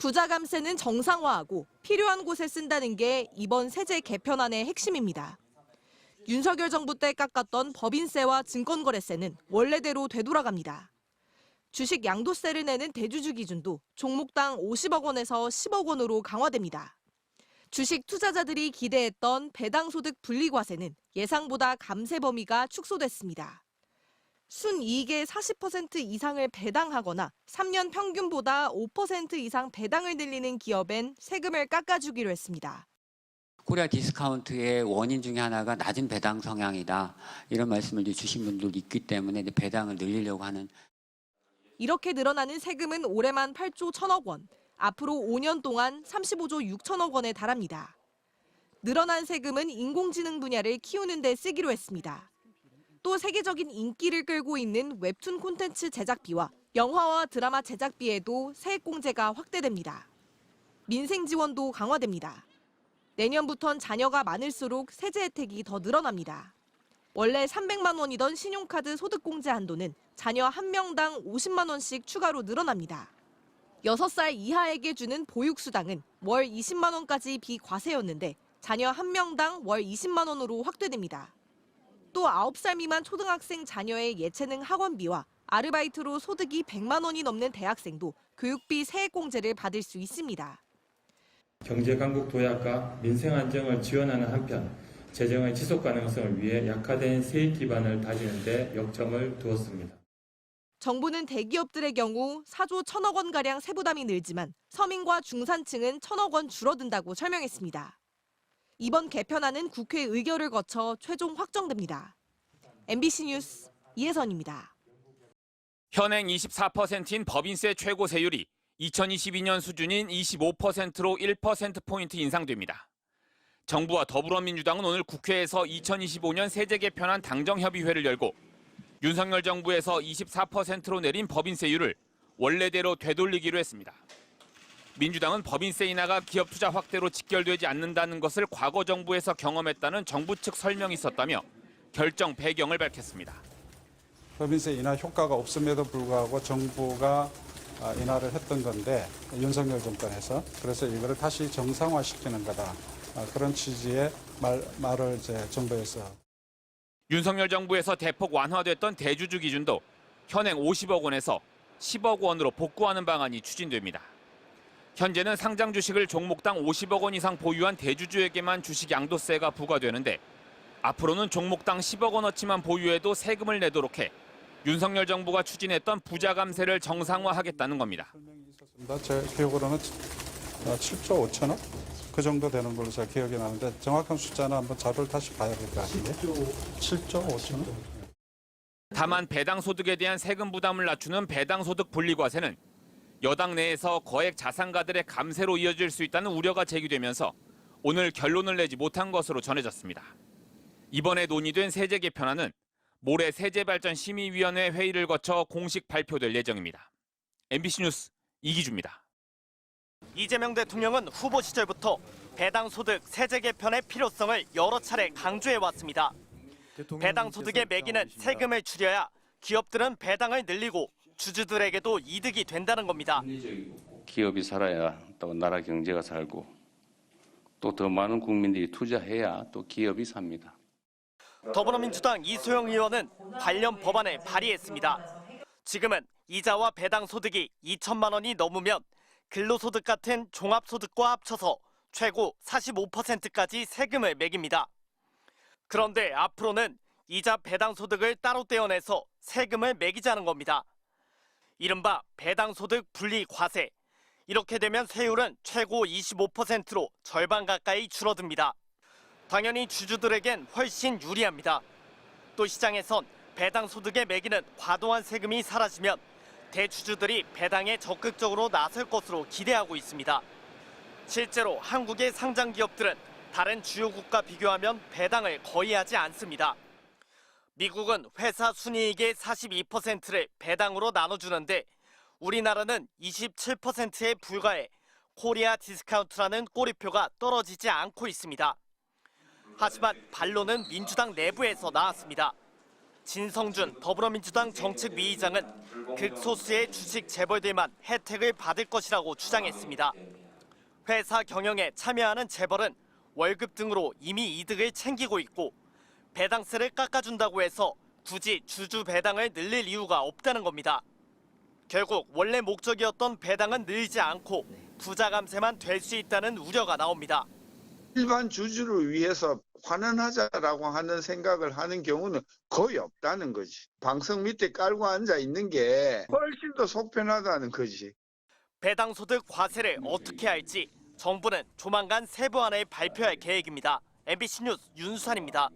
부자 감세는 정상화하고 필요한 곳에 쓴다는 게 이번 세제 개편안의 핵심입니다. 윤석열 정부 때 깎았던 법인세와 증권거래세는 원래대로 되돌아갑니다. 주식 양도세를 내는 대주주 기준도 종목당 50억 원에서 10억 원으로 강화됩니다. 주식 투자자들이 기대했던 배당소득 분리과세는 예상보다 감세 범위가 축소됐습니다. 순이익의 40% 이상을 배당하거나 3년 평균보다 5% 이상 배당을 늘리는 기업엔 세금을 깎아주기로 했습니다. 코리아 디스카운트의 원인 중에 하나가 낮은 배당 성향이다. 이런 말씀을 주신 분들도 있기 때문에 배당을 늘리려고 하는. 이렇게 늘어나는 세금은 올해만 8조 1천억 원, 앞으로 5년 동안 35조 6천억 원에 달합니다. 늘어난 세금은 인공지능 분야를 키우는 데 쓰기로 했습니다. 또 세계적인 인기를 끌고 있는 웹툰 콘텐츠 제작비와 영화와 드라마 제작비에도 세액공제가 확대됩니다. 민생 지원도 강화됩니다. 내년부턴 자녀가 많을수록 세제 혜택이 더 늘어납니다. 원래 300만 원이던 신용카드 소득공제 한도는 자녀 1명당 50만 원씩 추가로 늘어납니다. 6살 이하에게 주는 보육수당은 월 20만 원까지 비과세였는데 자녀 1명당 월 20만 원으로 확대됩니다. 또 9살 미만 초등학생 자녀의 예체능 학원비와 아르바이트로 소득이 100만 원이 넘는 대학생도 교육비 세액공제를 받을 수 있습니다. 경제 강국 도약과 민생 안정을 지원하는 한편 재정의 지속 가능성을 위해 약화된 세액 기반을 다지는 데 역점을 두었습니다. 정부는 대기업들의 경우 4조 1천억 원가량 세부담이 늘지만 서민과 중산층은 1천억 원 줄어든다고 설명했습니다. 이번 개편안은 국회 의결을 거쳐 최종 확정됩니다. MBC 뉴스 이혜선입니다. 현행 24%인 법인세 최고 세율이 2022년 수준인 25%로 1%포인트 인상됩니다. 정부와 더불어민주당은 오늘 국회에서 2025년 세제 개편안 당정협의회를 열고 윤석열 정부에서 24%로 내린 법인세율을 원래대로 되돌리기로 했습니다. 민주당은 법인세 인하가 기업 투자 확대로 직결되지 않는다는 것을 과거 정부에서 경험했다는 정부 측 설명이 있었다며 결정 배경을 밝혔습니다. 법인세 인하 효과가 없음에도 불구하고 정부가 인하를 했던 건데 윤석열 정권에서 그래서 이거를 다시 정상화시키는 거다. 그런 취지의 말을 정부에서. 윤석열 정부에서 대폭 완화됐던 대주주 기준도 현행 50억 원에서 10억 원으로 복구하는 방안이 추진됩니다. 현재는 상장 주식을 종목당 50억 원 이상 보유한 대주주에게만 주식 양도세가 부과되는데 앞으로는 종목당 10억 원어치만 보유해도 세금을 내도록 해 윤석열 정부가 추진했던 부자 감세를 정상화하겠다는 겁니다. 제 기억으로는 7조 5천억? 그 정도 되는 걸로 제가 기억이 나는데 정확한 숫자는 한번 자료를 다시 봐야 될 것 같은데. 7조 5천억? 다만 배당소득에 대한 세금 부담을 낮추는 배당소득 분리과세는 여당 내에서 거액 자산가들의 감세로 이어질 수 있다는 우려가 제기되면서 오늘 결론을 내지 못한 것으로 전해졌습니다. 이번에 논의된 세제 개편안은 모레 세제발전심의위원회 회의를 거쳐 공식 발표될 예정입니다. MBC 뉴스 이기주입니다. 이재명 대통령은 후보 시절부터 배당소득 세제 개편의 필요성을 여러 차례 강조해왔습니다. 배당소득에 매기는 세금을 줄여야 기업들은 배당을 늘리고 주주들에게도 이득이 된다는 겁니다. 기업이 살아야 또 나라 경제가 살고 또 더 많은 국민들이 투자해야 또 기업이 삽니다. 더불어민주당 이소영 의원은 관련 법안을 발의했습니다. 지금은 이자와 배당소득이 2천만 원이 넘으면 근로소득 같은 종합소득과 합쳐서 최고 45%까지 세금을 매깁니다. 그런데 앞으로는 이자 배당소득을 따로 떼어내서 세금을 매기자는 겁니다. 이른바 배당소득 분리과세. 이렇게 되면 세율은 최고 25%로 절반 가까이 줄어듭니다. 당연히 주주들에겐 훨씬 유리합니다. 또 시장에선 배당소득에 매기는 과도한 세금이 사라지면 대주주들이 배당에 적극적으로 나설 것으로 기대하고 있습니다. 실제로 한국의 상장 기업들은 다른 주요국과 비교하면 배당을 거의 하지 않습니다. 미국은 회사 순이익의 42%를 배당으로 나눠주는데 우리나라는 27%에 불과해 코리아 디스카운트라는 꼬리표가 떨어지지 않고 있습니다. 하지만 반론은 민주당 내부에서 나왔습니다. 진성준 더불어민주당 정책위의장은 극소수의 주식 재벌들만 혜택을 받을 것이라고 주장했습니다. 회사 경영에 참여하는 재벌은 월급 등으로 이미 이득을 챙기고 있고 배당세를 깎아준다고 해서 굳이 주주 배당을 늘릴 이유가 없다는 겁니다. 결국 원래 목적이었던 배당은 늘지 않고 부자 감세만 될 수 있다는 우려가 나옵니다. 일반 주주를 위해서 환원하자라고 하는 생각을 하는 경우는 거의 없다는 거지. 방석 밑에 깔고 앉아 있는 게 훨씬 더 속편하다는 거지. 배당소득 과세를 어떻게 할지 정부는 조만간 세부안을 발표할 계획입니다. MBC 뉴스 윤수환입니다.